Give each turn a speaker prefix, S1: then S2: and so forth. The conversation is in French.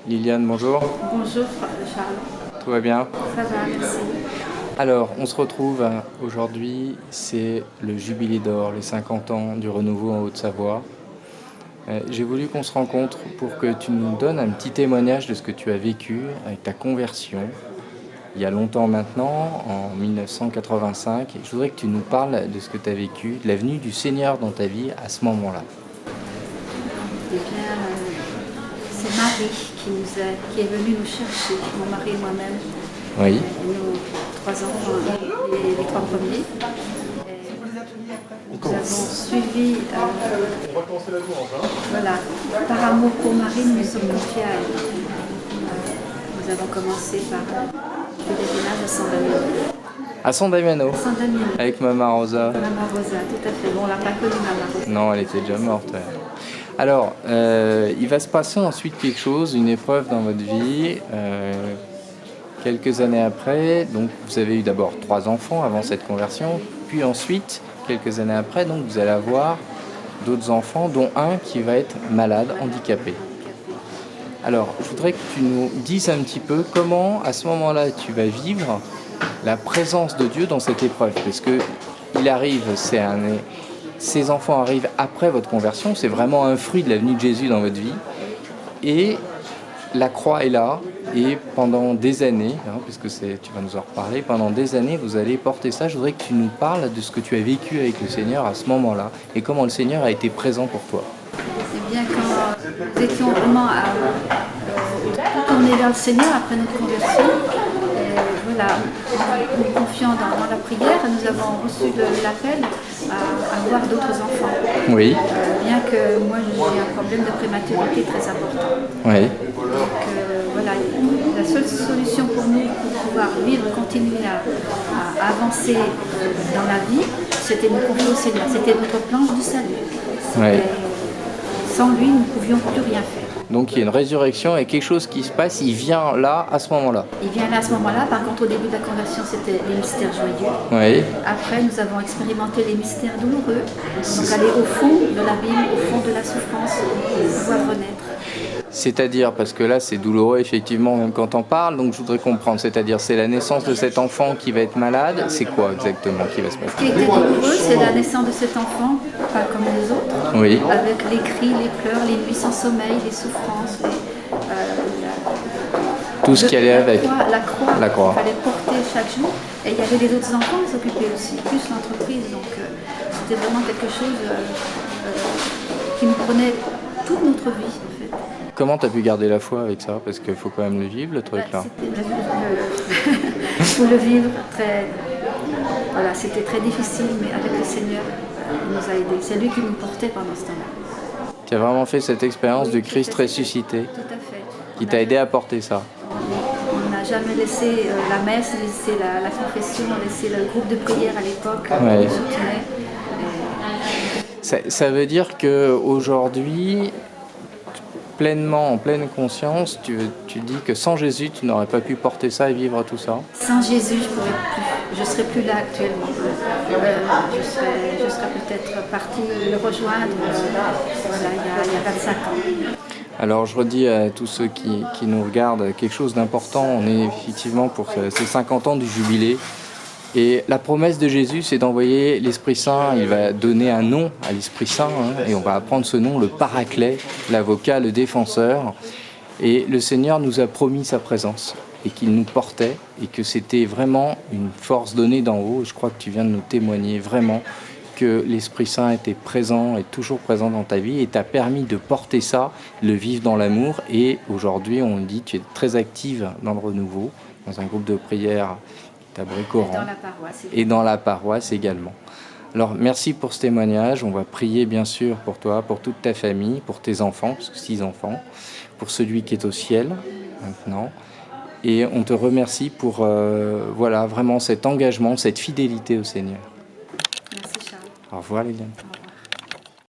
S1: Liliane, bonjour.
S2: Bonjour Charles,
S1: Tout va bien?
S2: ça va, merci.
S1: Alors, on se retrouve aujourd'hui, c'est le Jubilé d'or, les 50 ans du renouveau en Haute-Savoie. J'ai voulu qu'on se rencontre pour que tu nous donnes un petit témoignage de ce que tu as vécu avec ta conversion, il y a longtemps maintenant, en 1985. Et je voudrais que tu nous parles de ce que tu as vécu, de la venue du Seigneur dans ta vie à ce moment-là.
S2: Eh bien, c'est Marie qui est venue nous chercher, mon mari et moi-même,
S1: Oui,
S2: et nos trois enfants, les trois premiers. Et nous avons suivi, voilà, par amour pour Marie, nous nous sommes confiés à elle. Nous avons commencé par le pèlerinage à San Damiano.
S1: à San Damiano,
S2: San Damiano,
S1: avec Maman Rosa.
S2: Mama Rosa, tout à fait. Bon, on l'a pas connue, Mama Rosa.
S1: Non, elle était déjà morte. Ouais. Alors, il va se passer ensuite quelque chose, une épreuve dans votre vie. Quelques années après, donc vous avez eu d'abord 3 enfants avant cette conversion, puis ensuite, quelques années après, donc vous allez avoir d'autres enfants, dont un qui va être malade, handicapé. Alors, je voudrais que tu nous dises un petit peu comment, à ce moment-là, tu vas vivre la présence de Dieu dans cette épreuve, parce que il arrive, ces enfants arrivent après votre conversion, c'est vraiment un fruit de la venue de Jésus dans votre vie, et la croix est là, et pendant des années, puisque tu vas nous en reparler, pendant des années, vous allez porter ça. Je voudrais que tu nous parles de ce que tu as vécu avec le Seigneur à ce moment-là, et comment le Seigneur a été présent pour toi.
S2: Eh bien, quand nous étions vraiment tournés vers le Seigneur après notre conversion, voilà, nous confiant dans la prière, nous avons reçu l'appel à avoir d'autres enfants.
S1: Oui,
S2: Bien que moi j'ai un problème de prématurité très important.
S1: oui,
S2: Donc voilà, la seule solution pour nous pour pouvoir vivre, continuer à avancer dans la vie, c'était de nous confier au Seigneur. C'était notre planche du salut.
S1: oui.
S2: Sans lui, nous ne pouvions plus rien faire.
S1: Donc il y a une résurrection et quelque chose qui se passe, il vient là, à ce moment-là.
S2: Il vient là à ce moment-là. Par contre, au début de la conversion, c'était les mystères joyeux.
S1: Oui,
S2: Après, nous avons expérimenté les mystères douloureux. Donc aller au fond de l'abîme, au fond de la souffrance, voir renaître.
S1: c'est-à-dire, parce que là c'est douloureux effectivement même quand on parle, donc je voudrais comprendre, c'est-à-dire c'est la naissance de cet enfant qui va être malade, c'est quoi exactement qui va se
S2: Ce
S1: passer?
S2: qui était douloureux, c'est la naissance de cet enfant, pas comme les autres,
S1: Oui,
S2: avec les cris, les pleurs, les nuits sans sommeil, les souffrances,
S1: tout ce qui allait avec.
S2: la
S1: La croix.
S2: Il fallait porter chaque jour. Et il y avait les autres enfants qui s'occupaient aussi, plus l'entreprise. Donc c'était vraiment quelque chose qui nous prenait toute notre vie en fait.
S1: Comment tu as pu garder la foi avec ça? Parce qu'il faut quand même le vivre, le truc là.
S2: Il faut le vivre très. Voilà, c'était très difficile, mais avec le Seigneur, il nous a aidés. C'est lui qui nous portait pendant ce temps-là.
S1: Tu as vraiment fait cette expérience
S2: Oui,
S1: de
S2: tout
S1: Christ
S2: à fait.
S1: ressuscité
S2: Tout à fait.
S1: qui t'a aidé à porter ça.
S2: On n'a jamais laissé la messe, laissé la confession, laissé le groupe de prière à l'époque qui
S1: Ouais.
S2: nous soutenait.
S1: Ça veut dire qu'aujourd'hui, pleinement, en pleine conscience, tu dis que sans Jésus, tu n'aurais pas pu porter ça et vivre tout ça?
S2: Sans Jésus, je ne serais plus là actuellement. Je serais peut-être partie le rejoindre voilà, il y a 25 ans.
S1: Alors je redis à tous ceux qui nous regardent quelque chose d'important. On est effectivement pour ces 50 ans du jubilé. Et la promesse de Jésus, c'est d'envoyer l'Esprit Saint. Il va donner un nom à l'Esprit Saint, et on va apprendre ce nom, le Paraclet, l'avocat, le défenseur. Et le Seigneur nous a promis sa présence et qu'il nous portait et que c'était vraiment une force donnée d'en haut. Je crois que tu viens de nous témoigner vraiment que l'Esprit Saint était présent et toujours présent dans ta vie et t'a permis de porter ça, de le vivre dans l'amour. Et aujourd'hui, on le dit, tu es très active dans le renouveau, dans un groupe de prière à Bricoran.
S2: Dans la paroisse.
S1: Et dans la paroisse également. Alors merci pour ce témoignage, on va prier bien sûr pour toi, pour toute ta famille, pour tes enfants, parce que 6 enfants, pour celui qui est au ciel maintenant. Et on te remercie pour voilà, vraiment cet engagement, cette fidélité au Seigneur.
S2: Merci Charles.
S1: Au revoir Liliane.